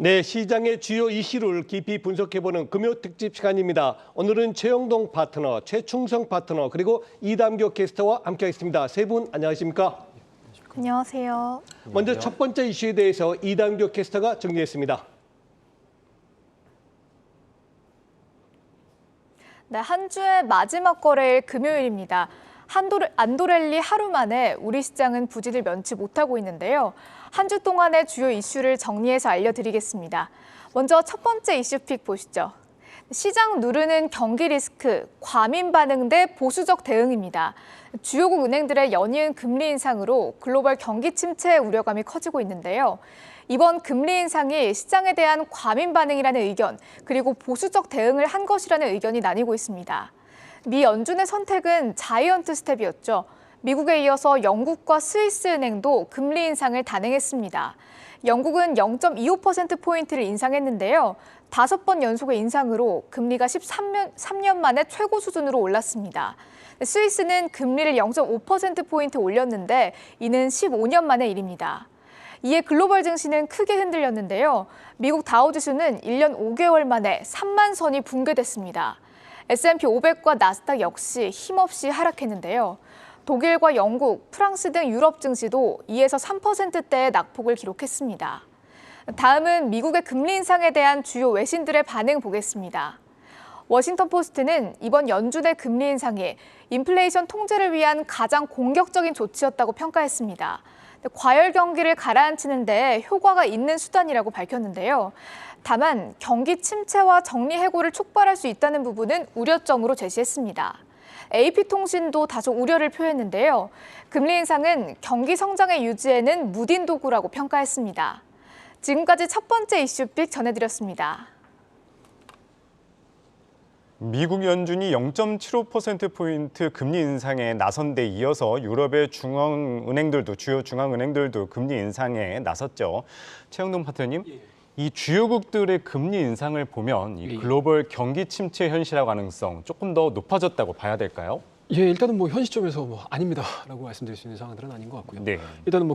네, 시장의 주요 이슈를 깊이 분석해보는 금요 특집 시간입니다. 오늘은 최영동 파트너, 최충성 파트너, 그리고 이담교 캐스터와 함께하겠습니다. 세 분 안녕하십니까? 안녕하세요. 먼저 첫 번째 이슈에 대해서 이담교 캐스터가 정리했습니다. 네, 한 주의 마지막 거래일 금요일입니다. 안도랠리 하루 만에 우리 시장은 부진을 면치 못하고 있는데요. 한 주 동안의 주요 이슈를 정리해서 알려드리겠습니다. 먼저 첫 번째 이슈픽 보시죠. 시장 누르는 경기 리스크, 과민 반응 대 보수적 대응입니다. 주요국 은행들의 연이은 금리 인상으로 글로벌 경기 침체 우려감이 커지고 있는데요. 이번 금리 인상이 시장에 대한 과민 반응이라는 의견, 그리고 보수적 대응을 한 것이라는 의견이 나뉘고 있습니다. 미 연준의 선택은 자이언트 스텝이었죠. 미국에 이어서 영국과 스위스 은행도 금리 인상을 단행했습니다. 영국은 0.25%포인트를 인상했는데요. 5번 연속의 인상으로 금리가 13년 만에 최고 수준으로 올랐습니다. 스위스는 금리를 0.5%포인트 올렸는데 이는 15년 만의 일입니다. 이에 글로벌 증시는 크게 흔들렸는데요. 미국 다우지수는 1년 5개월 만에 3만 선이 붕괴됐습니다. S&P 500과 나스닥 역시 힘없이 하락했는데요. 독일과 영국, 프랑스 등 유럽 증시도 2에서 3%대의 낙폭을 기록했습니다. 다음은 미국의 금리 인상에 대한 주요 외신들의 반응 보겠습니다. 워싱턴 포스트는 이번 연준의 금리 인상이 인플레이션 통제를 위한 가장 공격적인 조치였다고 평가했습니다. 과열 경기를 가라앉히는 데 효과가 있는 수단이라고 밝혔는데요. 다만 경기 침체와 정리 해고를 촉발할 수 있다는 부분은 우려점으로 제시했습니다. AP통신도 다소 우려를 표했는데요. 금리 인상은 경기 성장의 유지에는 무딘 도구라고 평가했습니다. 지금까지 첫 번째 이슈픽 전해드렸습니다. 미국 연준이 0.75%포인트 금리 인상에 나선 데 이어서 유럽의 주요 중앙은행들도 금리 인상에 나섰죠. 최영동 파트너님, 이 주요국들의 금리 인상을 보면 이 글로벌 경기 침체 현실화 가능성 조금 더 높아졌다고 봐야 될까요? 예, 일단은 현 시점에서 아닙니다라고 말씀드릴 수 있는 상황들은 아닌 것 같고요. 네. 일단은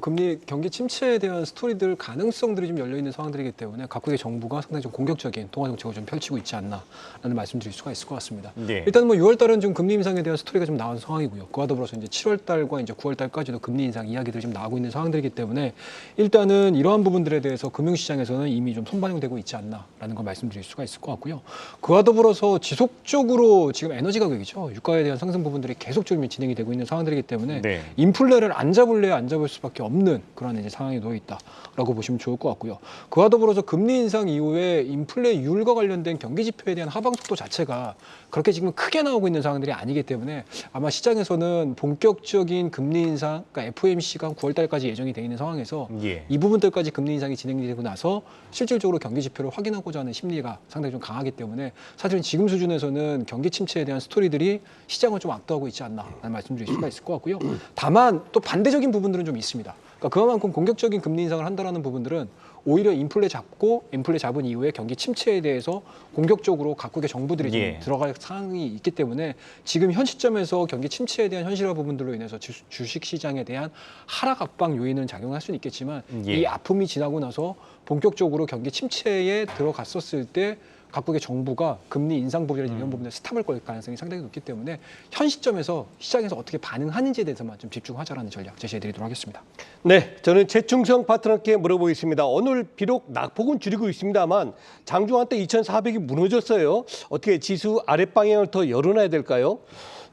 경기 침체에 대한 스토리들 가능성들이 좀 열려 있는 상황들이기 때문에 각국의 정부가 상당히 좀 공격적인 통화 정책을 좀 펼치고 있지 않나라는 말씀드릴 수가 있을 것 같습니다. 네. 일단은 6월 달은 좀 금리 인상에 대한 스토리가 좀 나온 상황이고요. 그와 더불어서 이제 7월 달과 이제 9월 달까지도 금리 인상 이야기들이 좀 나오고 있는 상황들이기 때문에 일단은 이러한 부분들에 대해서 금융시장에서는 이미 좀 선반영되고 있지 않나라는 걸 말씀드릴 수가 있을 것 같고요. 그와 더불어서 지속적으로 지금 에너지 가격이죠. 유가에 대한 상승 부분들이 계속적으로 진행이 되고 있는 상황들이기 때문에 네. 인플레를 안 잡을래야 안 잡을 수밖에 없는 그런 이제 상황에 놓여 있다라고 보시면 좋을 것 같고요. 그와 더불어서 금리 인상 이후에 인플레율과 관련된 경기 지표에 대한 하방 속도 자체가 그렇게 지금 크게 나오고 있는 상황들이 아니기 때문에 아마 시장에서는 본격적인 금리 인상, 그러니까 FOMC가 9월 달까지 예정이 되어 있는 상황에서 이 부분들까지 금리 인상이 진행되고 나서 실질적으로 경기 지표를 확인하고자 하는 심리가 상당히 좀 강하기 때문에 사실은 지금 수준에서는 경기 침체에 대한 스토리들이 시장을 좀 압도하고 있지 않나라는 말씀드릴 수가 있을 것 같고요. 다만 또 반대적인 부분들은 좀 있습니다. 그러니까 그만큼 공격적인 금리 인상을 한다는 부분들은 오히려 인플레 잡은 이후에 경기 침체에 대해서 공격적으로 각국의 정부들이 좀 들어갈 상황이 있기 때문에 지금 현 시점에서 경기 침체에 대한 현실화 부분들로 인해서 주식 시장에 대한 하락 압박 요인은 작용할 수는 있겠지만 이 아픔이 지나고 나서 본격적으로 경기 침체에 들어갔었을 때 각국의 정부가 금리 인상 부분이나 이런 부분에 스탑을 걸 가능성이 상당히 높기 때문에 현 시점에서 시장에서 어떻게 반응하는지에 대해서만 좀 집중하자라는 전략 제시해드리도록 하겠습니다. 네, 저는 최충성 파트너께 물어보겠습니다. 오늘 비록 낙폭은 줄이고 있습니다만 장중한 때 2,400이 무너졌어요. 어떻게 지수 아랫방향을 더 열어놔야 될까요?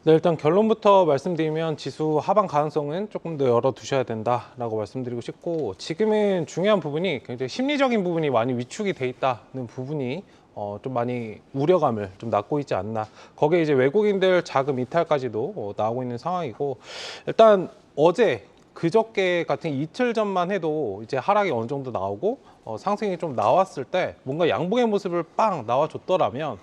네, 일단 결론부터 말씀드리면 지수 하방 가능성은 조금 더 열어두셔야 된다라고 말씀드리고 싶고, 지금은 중요한 부분이 굉장히 심리적인 부분이 많이 위축이 돼 있다는 부분이 좀 많이 우려감을 좀 낳고 있지 않나. 거기에 이제 외국인들 자금 이탈까지도 나오고 있는 상황이고, 일단 어제 그저께 같은 이틀 전만 해도 이제 하락이 어느 정도 나오고 상승이 좀 나왔을 때 뭔가 양봉의 모습을 빵 나와줬더라면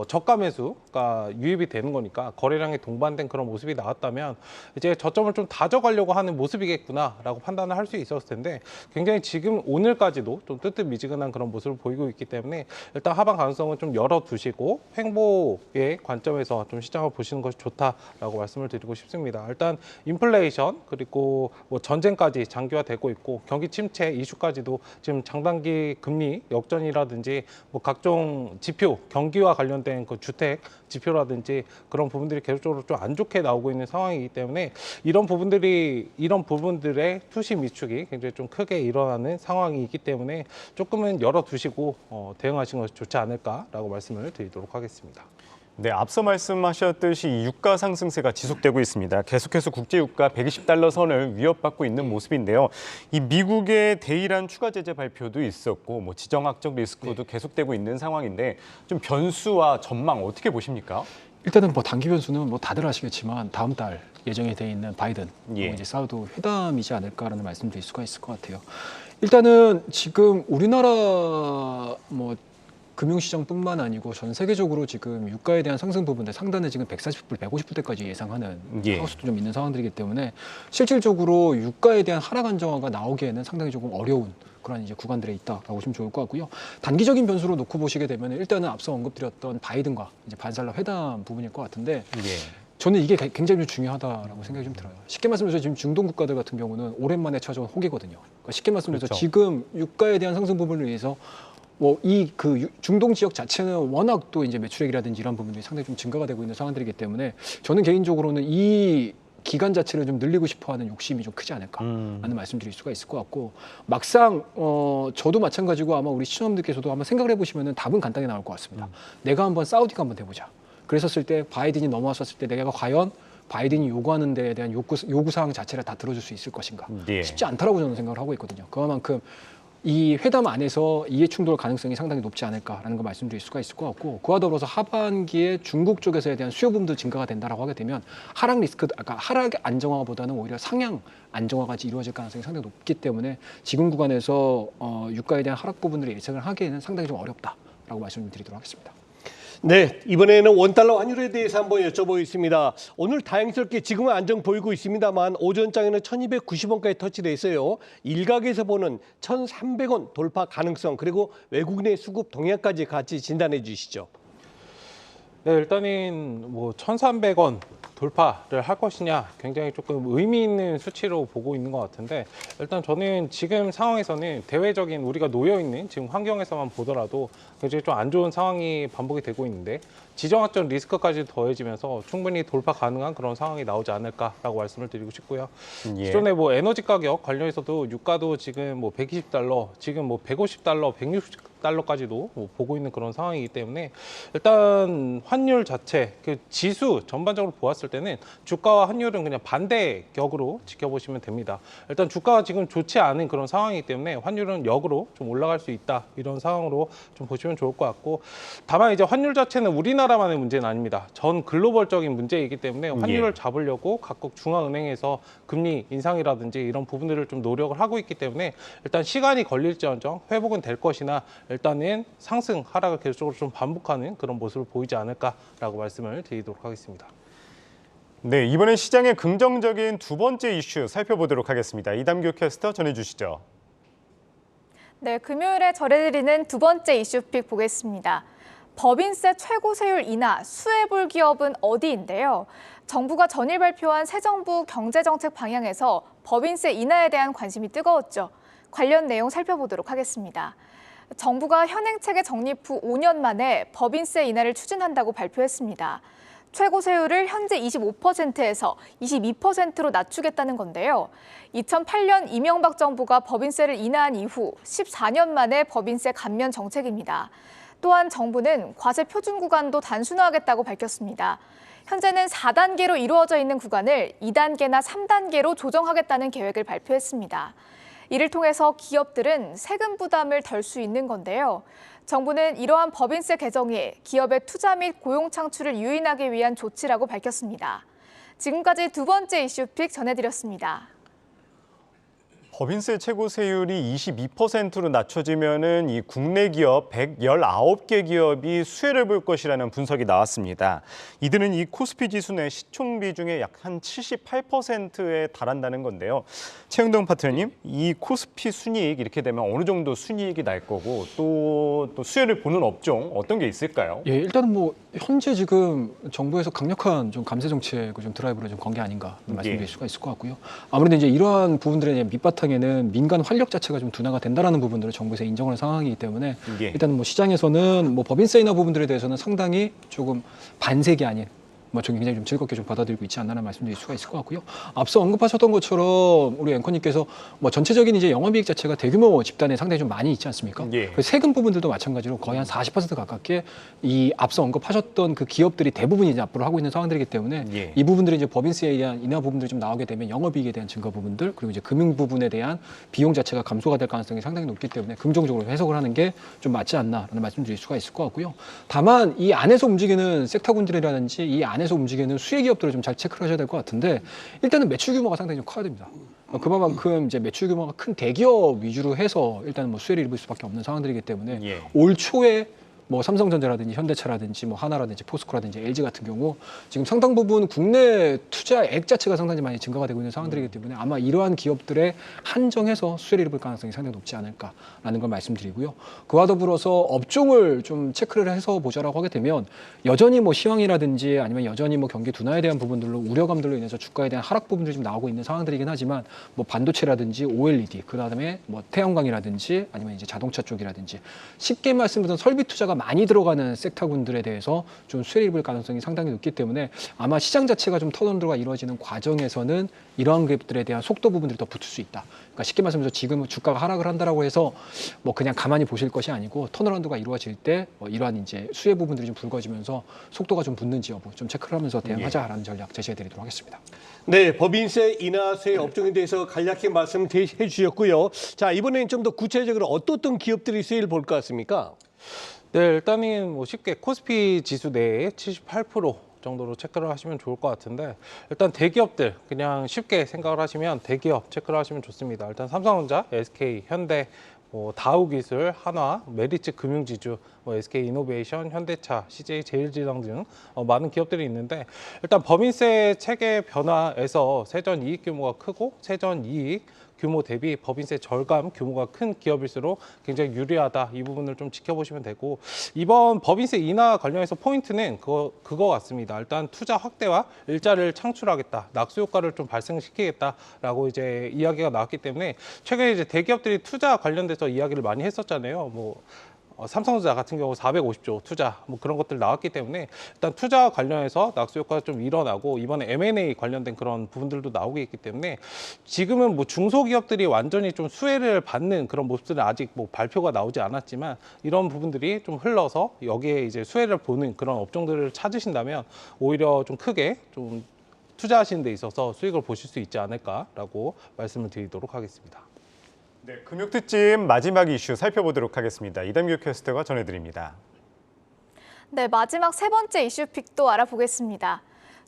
저가 매수가 유입이 되는 거니까 거래량이 동반된 그런 모습이 나왔다면 이제 저점을 좀 다져가려고 하는 모습이겠구나라고 판단을 할 수 있었을 텐데 굉장히 지금 오늘까지도 좀 뜨뜻미지근한 그런 모습을 보이고 있기 때문에 일단 하방 가능성은 좀 열어두시고 횡보의 관점에서 좀 시장을 보시는 것이 좋다라고 말씀을 드리고 싶습니다. 일단 인플레이션 그리고 뭐 전쟁까지 장기화되고 있고 경기 침체 이슈까지도 지금 장단기 금리 역전이라든지 뭐 각종 지표 경기와 관련된 그 주택 지표라든지 그런 부분들이 계속적으로 좀 안 좋게 나오고 있는 상황이기 때문에 이런 부분들의 투시 미축이 굉장히 좀 크게 일어나는 상황이기 때문에 조금은 열어두시고 대응하시는 것이 좋지 않을까라고 말씀을 드리도록 하겠습니다. 네, 앞서 말씀하셨듯이 유가 상승세가 지속되고 있습니다. 계속해서 국제 유가 120달러 선을 위협받고 있는 모습인데요. 이 미국의 대이란 추가 제재 발표도 있었고 뭐 지정학적 리스크도 계속되고 있는 상황인데 좀 변수와 전망 어떻게 보십니까? 일단은 뭐 단기 변수는 뭐 다들 아시겠지만 다음 달 예정이 돼 있는 바이든 예. 이제 사우디 회담이지 않을까라는 말씀드릴 수가 있을 것 같아요. 일단은 지금 우리나라 뭐 금융시장뿐만 아니고 전 세계적으로 지금 유가에 대한 상승 부분들 상단에 지금 140불, 150불대까지 예상하는 예. 하우스도 좀 있는 상황들이기 때문에 실질적으로 유가에 대한 하락 안정화가 나오기에는 상당히 조금 어려운 그런 이제 구간들에 있다라고 보시면 좋을 것 같고요. 단기적인 변수로 놓고 보시게 되면 일단은 앞서 언급드렸던 바이든과 이제 반살러 회담 부분일 것 같은데 예. 저는 이게 굉장히 좀 중요하다라고 생각이 좀 들어요. 쉽게 말씀드려서 지금 중동 국가들 같은 경우는 오랜만에 찾아온 호기거든요. 그러니까 쉽게 말씀드려서 그렇죠. 지금 유가에 대한 상승 부분을 위해서 뭐 이 그 중동 지역 자체는 워낙 또 이제 매출액이라든지 이런 부분들이 상당히 좀 증가가 되고 있는 상황들이기 때문에 저는 개인적으로는 이 기간 자체를 좀 늘리고 싶어하는 욕심이 좀 크지 않을까라는 말씀드릴 수가 있을 것 같고 막상 저도 마찬가지고 아마 우리 시청자분들께서도 한번 생각을 해보시면은 답은 간단히 나올 것 같습니다. 내가 한번 사우디가 한번 해보자. 그랬었을 때 바이든이 넘어왔었을 때 내가 과연 바이든이 요구하는 데에 대한 요구사항 자체를 다 들어줄 수 있을 것인가. 예. 쉽지 않다라고 저는 생각을 하고 있거든요. 그만큼 이 회담 안에서 이해 충돌 가능성이 상당히 높지 않을까라는 걸 말씀드릴 수가 있을 것 같고 그와 더불어서 하반기에 중국 쪽에서에 대한 수요 부분도 증가가 된다라고 하게 되면 하락 리스크, 아까 하락 안정화보다는 오히려 상향 안정화가 이루어질 가능성이 상당히 높기 때문에 지금 구간에서 유가에 대한 하락 부분들을 예측을 하기에는 상당히 좀 어렵다라고 말씀을 드리도록 하겠습니다. 네, 이번에는 원달러 환율에 대해서 한번 여쭤보겠습니다. 오늘 다행스럽게 지금은 안정 보이고 있습니다만 오전장에는 1290원까지 터치돼 있어요. 일각에서 보는 1300원 돌파 가능성 그리고 외국인의 수급 동향까지 같이 진단해 주시죠. 네, 일단은 뭐 1,300원 돌파를 할 것이냐 굉장히 조금 의미 있는 수치로 보고 있는 것 같은데 일단 저는 지금 상황에서는 대외적인 우리가 놓여 있는 지금 환경에서만 보더라도 굉장히 좀 안 좋은 상황이 반복이 되고 있는데 지정학적 리스크까지 더해지면서 충분히 돌파 가능한 그런 상황이 나오지 않을까라고 말씀을 드리고 싶고요. 예. 기존에 뭐 에너지 가격 관련해서도 유가도 지금 뭐 120달러, 지금 뭐 150달러, 160달러까지도 뭐 보고 있는 그런 상황이기 때문에 일단 환율 자체, 그 지수 전반적으로 보았을 때는 주가와 환율은 그냥 반대격으로 지켜보시면 됩니다. 일단 주가가 지금 좋지 않은 그런 상황이기 때문에 환율은 역으로 좀 올라갈 수 있다 이런 상황으로 좀 보시면 좋을 것 같고 다만 이제 환율 자체는 우리나라만의 문제는 아닙니다. 전 글로벌적인 문제이기 때문에 환율을 잡으려고 각국 중앙은행에서 금리 인상이라든지 이런 부분들을 좀 노력을 하고 있기 때문에 일단 시간이 걸릴지언정 회복은 될 것이나 일단은 상승 하락을 계속적으로 좀 반복하는 그런 모습을 보이지 않을까라고 말씀을 드리도록 하겠습니다. 네, 이번엔 시장의 긍정적인 두 번째 이슈 살펴보도록 하겠습니다. 이담규 캐스터 전해주시죠. 네, 금요일에 전해드리는 두 번째 이슈픽 보겠습니다. 법인세 최고세율 인하 수혜볼 기업은 어디인데요. 정부가 전일 발표한 새 정부 경제정책 방향에서 법인세 인하에 대한 관심이 뜨거웠죠. 관련 내용 살펴보도록 하겠습니다. 정부가 현행체계 정립 후 5년 만에 법인세 인하를 추진한다고 발표했습니다. 최고세율을 현재 25%에서 22%로 낮추겠다는 건데요. 2008년 이명박 정부가 법인세를 인하한 이후 14년 만에 법인세 감면 정책입니다. 또한 정부는 과세 표준 구간도 단순화하겠다고 밝혔습니다. 현재는 4단계로 이루어져 있는 구간을 2단계나 3단계로 조정하겠다는 계획을 발표했습니다. 이를 통해서 기업들은 세금 부담을 덜 수 있는 건데요. 정부는 이러한 법인세 개정이 기업의 투자 및 고용 창출을 유인하기 위한 조치라고 밝혔습니다. 지금까지 두 번째 이슈픽 전해드렸습니다. 법인세 최고 세율이 22%로 낮춰지면은 이 국내 기업 119개 기업이 수혜를 볼 것이라는 분석이 나왔습니다. 이들은 이 코스피 지수 내 시총 비중의 약 한 78%에 달한다는 건데요. 최영동 파트너님, 이 코스피 순이익 이렇게 되면 어느 정도 순이익이 날 거고 또 수혜를 보는 업종 어떤 게 있을까요? 예, 일단은 뭐 현재 지금 정부에서 강력한 좀 감세 정책을 좀 드라이브를 좀 건 게 아닌가 말씀드릴 수가 있을 것 같고요. 아무래도 이제 이러한 부분들의 밑바탕에는 민간 활력 자체가 좀 둔화가 된다라는 부분들을 정부에서 인정하는 상황이기 때문에 예. 일단은 뭐 시장에서는 뭐 법인세 인하 부분들에 대해서는 상당히 조금 반색이 아닌 뭐 저는 굉장히 좀 즐겁게 좀 받아들이고 있지 않나라는 말씀드릴 수가 있을 것 같고요. 앞서 언급하셨던 것처럼 우리 앵커님께서 뭐 전체적인 이제 영업이익 자체가 대규모 집단에 상당히 좀 많이 있지 않습니까? 예. 그래서 세금 부분들도 마찬가지로 거의 한 40% 가깝게 이 앞서 언급하셨던 그 기업들이 대부분이 이제 앞으로 하고 있는 상황들이기 때문에 예. 이 부분들이 이제 법인세에 대한 인하 부분들이 좀 나오게 되면 영업이익에 대한 증가 부분들 그리고 이제 금융 부분에 대한 비용 자체가 감소가 될 가능성이 상당히 높기 때문에 긍정적으로 해석을 하는 게 좀 맞지 않나라는 말씀드릴 수가 있을 것 같고요. 다만 이 안에서 움직이는 섹터군들이라든지 이 안에서 움직이는 수혜 기업들을 좀 잘 체크를 하셔야 될 것 같은데 일단은 매출 규모가 상당히 좀 커야 됩니다. 그만큼 이제 매출 규모가 큰 대기업 위주로 해서 일단은 뭐 수혜를 입을 수밖에 없는 상황들이기 때문에 예. 올 초에 뭐 삼성전자라든지 현대차라든지 뭐 하나라든지 포스코라든지 LG 같은 경우 지금 상당 부분 국내 투자액 자체가 상당히 많이 증가가 되고 있는 상황들이기 때문에 아마 이러한 기업들에 한정해서 수혜를 입을 가능성이 상당히 높지 않을까라는 걸 말씀드리고요. 그와 더불어서 업종을 좀 체크를 해서 보자라고 하게 되면 여전히 뭐 시황이라든지 아니면 여전히 뭐 경기 둔화에 대한 부분들로 우려감들로 인해서 주가에 대한 하락 부분들이 좀 나오고 있는 상황들이긴 하지만 뭐 반도체라든지 OLED 그다음에 뭐 태양광이라든지 아니면 이제 자동차 쪽이라든지 쉽게 말씀드린 설비 투자가 많이 들어가는 섹터군들에 대해서 좀 수혜를 입을 가능성이 상당히 높기 때문에 아마 시장 자체가 좀 턴온도가 이루어지는 과정에서는 이러한 기업들에 대한 속도 부분들이 더 붙을 수 있다. 그러니까 쉽게 말씀해서 지금 주가가 하락을 한다라고 해서 뭐 그냥 가만히 보실 것이 아니고 턴어라운드가 이루어질 때 이러한 이제 수혜 부분들이 좀 붉어지면서 속도가 좀 붙는지 여부 좀 체크를 하면서 대응하자라는 전략 제시해드리도록 하겠습니다. 네, 법인세 인하세 업종에 대해서 간략히 말씀해 주셨고요. 자, 이번에는 좀 더 구체적으로 어떤 기업들이 수혜를 볼 것 같습니까? 네, 일단은 뭐 쉽게 코스피 지수 내에 78% 정도로 체크를 하시면 좋을 것 같은데 일단 대기업들 그냥 쉽게 생각을 하시면 대기업 체크를 하시면 좋습니다. 일단 삼성전자, SK, 현대, 뭐 다우기술, 한화, 메리츠 금융지주, 뭐 SK이노베이션, 현대차, CJ 제일제당 등 많은 기업들이 있는데 일단 법인세 체계 변화에서 세전 이익 규모가 크고 세전 이익 규모 대비 법인세 절감 규모가 큰 기업일수록 굉장히 유리하다. 이 부분을 좀 지켜보시면 되고 이번 법인세 인하 관련해서 포인트는 그거 같습니다. 일단 투자 확대와 일자리를 창출하겠다. 낙수 효과를 좀 발생시키겠다라고 이제 이야기가 나왔기 때문에 최근에 이제 대기업들이 투자 관련돼서 이야기를 많이 했었잖아요. 뭐 삼성전자 같은 경우 450조 투자 뭐 그런 것들 나왔기 때문에 일단 투자 관련해서 낙수 효과가 좀 일어나고 이번에 M&A 관련된 그런 부분들도 나오고 있기 때문에 지금은 뭐 중소기업들이 완전히 좀 수혜를 받는 그런 모습들은 아직 뭐 발표가 나오지 않았지만 이런 부분들이 좀 흘러서 여기에 이제 수혜를 보는 그런 업종들을 찾으신다면 오히려 좀 크게 좀 투자하시는 데 있어서 수익을 보실 수 있지 않을까라고 말씀을 드리도록 하겠습니다. 네, 금융특집 마지막 이슈 살펴보도록 하겠습니다. 이담규 캐스터가 전해드립니다. 네, 마지막 세 번째 이슈픽도 알아보겠습니다.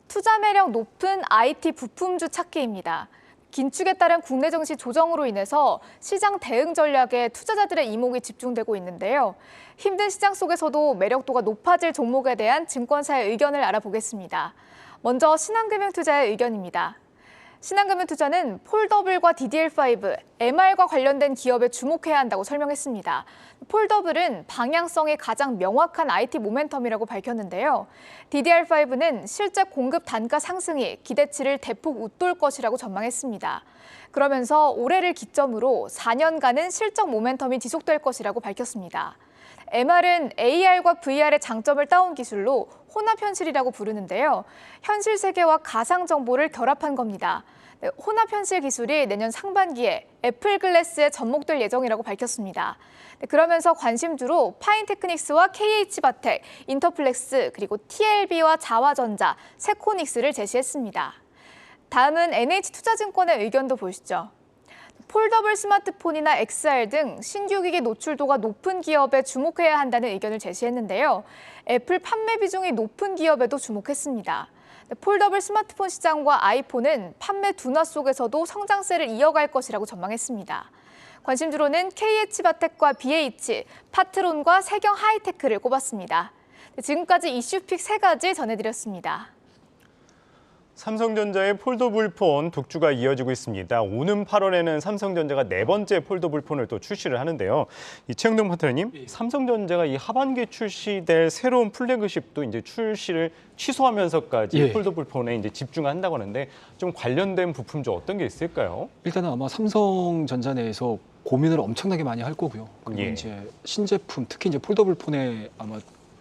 투자 매력 높은 IT 부품주 찾기입니다. 긴축에 따른 국내 증시 조정으로 인해서 시장 대응 전략에 투자자들의 이목이 집중되고 있는데요. 힘든 시장 속에서도 매력도가 높아질 종목에 대한 증권사의 의견을 알아보겠습니다. 먼저 신한금융투자의 의견입니다. 신한금융투자는 폴더블과 DDR5, MR과 관련된 기업에 주목해야 한다고 설명했습니다. 폴더블은 방향성이 가장 명확한 IT 모멘텀이라고 밝혔는데요. DDR5는 실제 공급 단가 상승이 기대치를 대폭 웃돌 것이라고 전망했습니다. 그러면서 올해를 기점으로 4년간은 실적 모멘텀이 지속될 것이라고 밝혔습니다. MR은 AR과 VR의 장점을 따온 기술로 혼합현실이라고 부르는데요. 현실 세계와 가상 정보를 결합한 겁니다. 혼합현실 기술이 내년 상반기에 애플 글래스에 접목될 예정이라고 밝혔습니다. 그러면서 관심주로 파인테크닉스와 KH바텍, 인터플렉스, 그리고 TLB와 자화전자, 세코닉스를 제시했습니다. 다음은 NH투자증권의 의견도 보시죠. 폴더블 스마트폰이나 XR 등 신규 기기 노출도가 높은 기업에 주목해야 한다는 의견을 제시했는데요. 애플 판매 비중이 높은 기업에도 주목했습니다. 폴더블 스마트폰 시장과 아이폰은 판매 둔화 속에서도 성장세를 이어갈 것이라고 전망했습니다. 관심주로는 KH바텍과 BH, 파트론과 세경 하이테크를 꼽았습니다. 지금까지 이슈픽 3가지 전해드렸습니다. 삼성전자의 폴더블 폰 독주가 이어지고 있습니다. 오는 8월에는 삼성전자가 4번째 폴더블 폰을 또 출시를 하는데요. 이 최영동 파트너님, 삼성전자가 이 하반기에 출시될 새로운 플래그십도 이제 출시를 취소하면서까지 예. 폴더블 폰에 이제 집중한다고 하는데 좀 관련된 부품 좀 어떤 게 있을까요? 일단은 아마 삼성전자 내에서 고민을 엄청나게 많이 할 거고요. 그리고 예. 이제 신제품, 특히 이제 폴더블 폰의 아마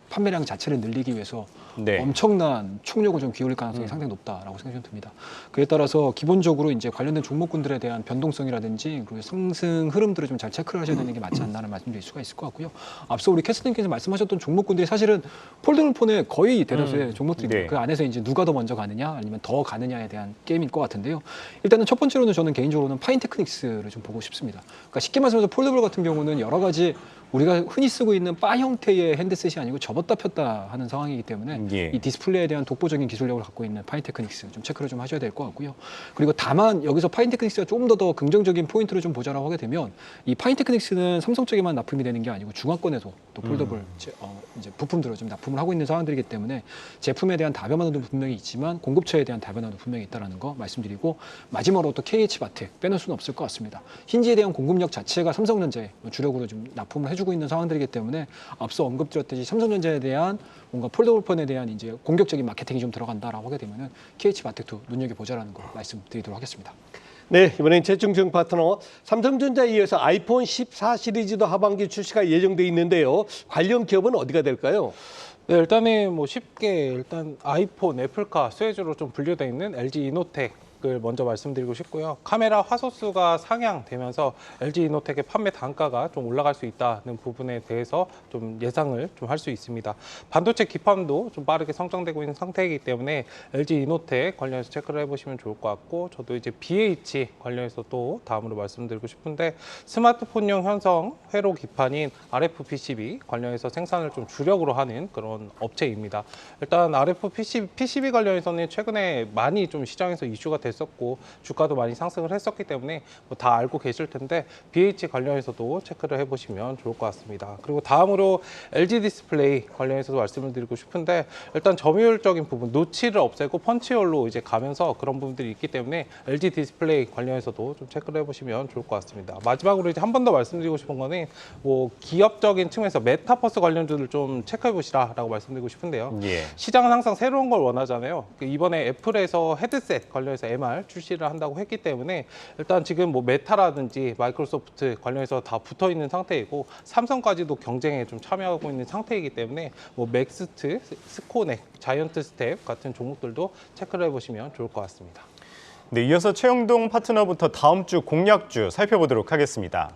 판매량 자체를 늘리기 위해서 네. 엄청난 총력을 좀 기울일 가능성이 상당히 높다라고 생각이 좀 듭니다. 그에 따라서 기본적으로 이제 관련된 종목군들에 대한 변동성이라든지 그리고 상승 흐름들을 좀 잘 체크를 하셔야 되는 게 맞지 않나라는 말씀드릴 수가 있을 것 같고요. 앞서 우리 캐스터님께서 말씀하셨던 종목군들이 사실은 폴더블 폰의 거의 대다수의 종목들입니다. 네. 그 안에서 이제 누가 더 먼저 가느냐 아니면 더 가느냐에 대한 게임일 것 같은데요. 일단은 첫 번째로는 저는 개인적으로는 파인테크닉스를 좀 보고 싶습니다. 그러니까 쉽게 말씀해서 폴더블 같은 경우는 여러 가지 우리가 흔히 쓰고 있는 바 형태의 핸드셋이 아니고 접었다 폈다 하는 상황이기 때문에 예. 이 디스플레이에 대한 독보적인 기술력을 갖고 있는 파인테크닉스 좀 체크를 좀 하셔야 될 것 같고요. 그리고 다만 여기서 파인테크닉스가 조금 더 긍정적인 포인트를 좀 보자라고 하게 되면 이 파인테크닉스는 삼성 쪽에만 납품이 되는 게 아니고 중화권에도 또 폴더블 이제 부품들을 좀 납품을 하고 있는 상황들이기 때문에 제품에 대한 다변화도 분명히 있지만 공급처에 대한 다변화도 분명히 있다는 거 말씀드리고 마지막으로 또 KH바텍 빼놓을 수는 없을 것 같습니다. 힌지에 대한 공급력 자체가 삼성전자에 주력으로 좀 납품을 해주고 있는 상황들이기 때문에 앞서 언급드렸듯이 삼성전자에 대한 뭔가 폴더블 폰에 대한 이제 공격적인 마케팅이 좀 들어간다라고 하게 되면은 KH바텍도 눈여겨보자라는 거 말씀드리도록 하겠습니다. 네, 이번엔 최충성 파트너, 삼성전자에 이어서 아이폰 14 시리즈도 하반기 출시가 예정돼 있는데요. 관련 기업은 어디가 될까요? 네, 일단은 뭐 쉽게 일단 아이폰, 애플카, 수혜주로 좀 분류되어 있는 LG 이노텍을 먼저 말씀드리고 싶고요. 카메라 화소수가 상향되면서 LG 이노텍의 판매 단가가 좀 올라갈 수 있다는 부분에 대해서 좀 예상을 좀 할 수 있습니다. 반도체 기판도 좀 빠르게 성장되고 있는 상태이기 때문에 LG 이노텍 관련해서 체크를 해보시면 좋을 것 같고, 저도 이제 BH 관련해서 또 다음으로 말씀드리고 싶은데, 스마트폰용 현성 회로 기판인 RF PCB 관련해서 생산을 좀 주력으로 하는 그런 업체입니다. 일단 RF PCB 관련해서는 최근에 많이 좀 시장에서 이슈가 됐었고 주가도 많이 상승을 했었기 때문에 뭐 다 알고 계실 텐데 BH 관련해서도 체크를 해보시면 좋을 것 같습니다. 그리고 다음으로 LG 디스플레이 관련해서도 말씀을 드리고 싶은데, 일단 점유율적인 부분, 노치를 없애고 펀치홀로 이제 가면서 그런 부분들이 있기 때문에 LG 디스플레이 관련해서도 좀 체크를 해보시면 좋을 것 같습니다. 마지막으로 이제 한 번 더 말씀드리고 싶은 거는 뭐 기업적인 측면에서 메타버스 관련주를 좀 체크해 보시라라고 말씀드리고 싶은데요. 예. 시장은 항상 새로운 걸 원하잖아요. 이번에 애플에서 헤드셋 관련해서 MR 출시를 한다고 했기 때문에 일단 지금 뭐 메타라든지 마이크로소프트 관련해서 다 붙어 있는 상태이고, 삼성까지도 경쟁에 좀 참여하고 있는 상태이기 때문에 뭐 맥스트, 스코넥, 자이언트 스텝 같은 종목들도 체크를 해보시면 좋을 것 같습니다. 네, 이어서 최영동 파트너부터 다음 주 공략주 살펴보도록 하겠습니다.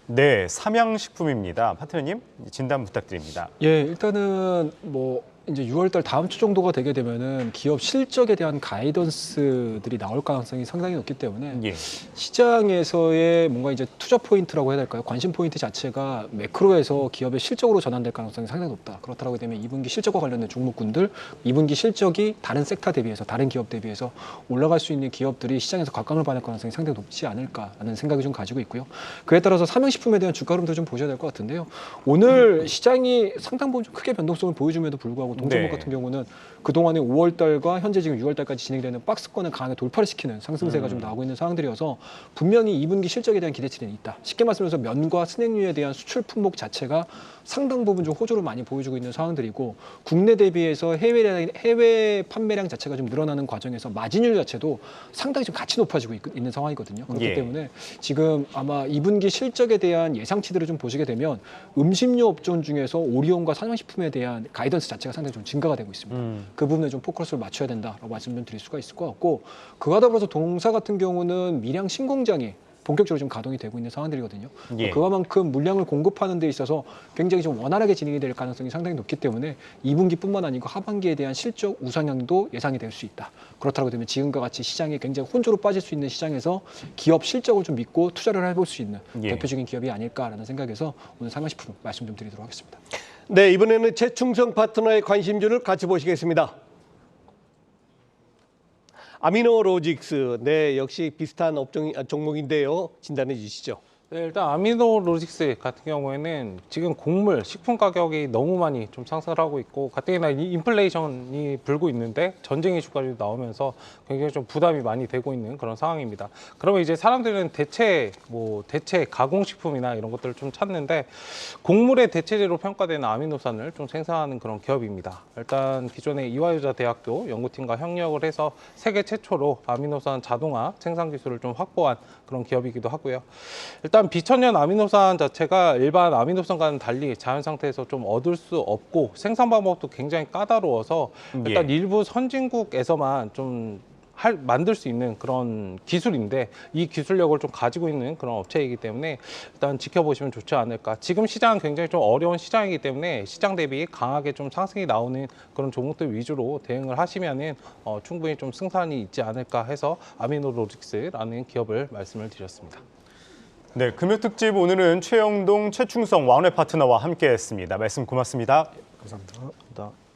네, 삼양식품입니다. 파트너님, 진단 부탁드립니다. 예, 일단은 뭐 이제 6월달 다음 주 정도가 되게 되면은 기업 실적에 대한 가이던스들이 나올 가능성이 상당히 높기 때문에 예. 시장에서의 뭔가 이제 투자 포인트라고 해야 될까요? 관심 포인트 자체가 매크로에서 기업의 실적으로 전환될 가능성이 상당히 높다. 그렇다고 되면 2분기 실적과 관련된 종목군들, 2분기 실적이 다른 섹터 대비해서, 다른 기업 대비해서 올라갈 수 있는 기업들이 시장에서 각광을 받을 가능성이 상당히 높지 않을까라는 생각이 좀 가지고 있고요. 그에 따라서 삼양식품에 대한 주가 흐름도 좀 보셔야 될 것 같은데요. 오늘 시장이 상당 부분 좀 크게 변동성을 보여줌에도 불구하고 동종목 네. 같은 경우는 그동안에 5월달과 현재 지금 6월달까지 진행되는 박스권을 강하게 돌파를 시키는 상승세가 좀 나오고 있는 상황들이어서 분명히 2분기 실적에 대한 기대치는 있다. 쉽게 말씀해서 면과 스낵류에 대한 수출 품목 자체가 상당 부분 좀 호조를 많이 보여주고 있는 상황들이고, 국내 대비해서 해외 판매량 자체가 좀 늘어나는 과정에서 마진율 자체도 상당히 좀 같이 높아지고 있는 상황이거든요. 그렇기 예. 때문에 지금 아마 2분기 실적에 대한 예상치들을 좀 보시게 되면 음식료 업종 중에서 오리온과 삼양식품에 대한 가이던스 자체가 상당히 좀 증가가 되고 있습니다. 그 부분에 좀 포커스를 맞춰야 된다라고 말씀 좀 드릴 수가 있을 것 같고, 그와 더불어서 동사 같은 경우는 밀양 신공장이 본격적으로 좀 가동이 되고 있는 상황들이거든요. 예. 그만큼 물량을 공급하는 데 있어서 굉장히 좀 원활하게 진행이 될 가능성이 상당히 높기 때문에 2분기뿐만 아니고 하반기에 대한 실적 우상향도 예상이 될 수 있다. 그렇다고 되면 지금과 같이 시장에 굉장히 혼조로 빠질 수 있는 시장에서 기업 실적을 좀 믿고 투자를 해볼 수 있는 예. 대표적인 기업이 아닐까라는 생각에서 오늘 삼양식품 말씀 좀 드리도록 하겠습니다. 네, 이번에는 최충성 파트너의 관심주를 같이 보시겠습니다. 아미노로직스, 네, 역시 비슷한 종목인데요. 진단해 주시죠. 네, 일단 아미노로직스 같은 경우에는 지금 곡물, 식품 가격이 너무 많이 좀 상승을 하고 있고 가뜩이나 인플레이션이 불고 있는데 전쟁 이슈까지 나오면서 굉장히 좀 부담이 많이 되고 있는 그런 상황입니다. 그러면 이제 사람들은 대체 가공식품이나 이런 것들을 좀 찾는데 곡물의 대체제로 평가되는 아미노산을 좀 생산하는 그런 기업입니다. 일단 기존에 이화여자 대학교 연구팀과 협력을 해서 세계 최초로 아미노산 자동화 생산 기술을 좀 확보한 그런 기업이기도 하고요. 일단 비천연 아미노산 자체가 일반 아미노산과는 달리 자연 상태에서 좀 얻을 수 없고 생산 방법도 굉장히 까다로워서 일단 일부 선진국에서만 좀 만들 수 있는 그런 기술인데 이 기술력을 좀 가지고 있는 그런 업체이기 때문에 일단 지켜보시면 좋지 않을까. 지금 시장은 굉장히 좀 어려운 시장이기 때문에 시장 대비 강하게 좀 상승이 나오는 그런 종목들 위주로 대응을 하시면은 충분히 좀 승산이 있지 않을까 해서 아미노로직스라는 기업을 말씀을 드렸습니다. 네, 금요특집 오늘은 최영동, 최충성 왕래 파트너와 함께했습니다. 말씀 고맙습니다. 감사합니다.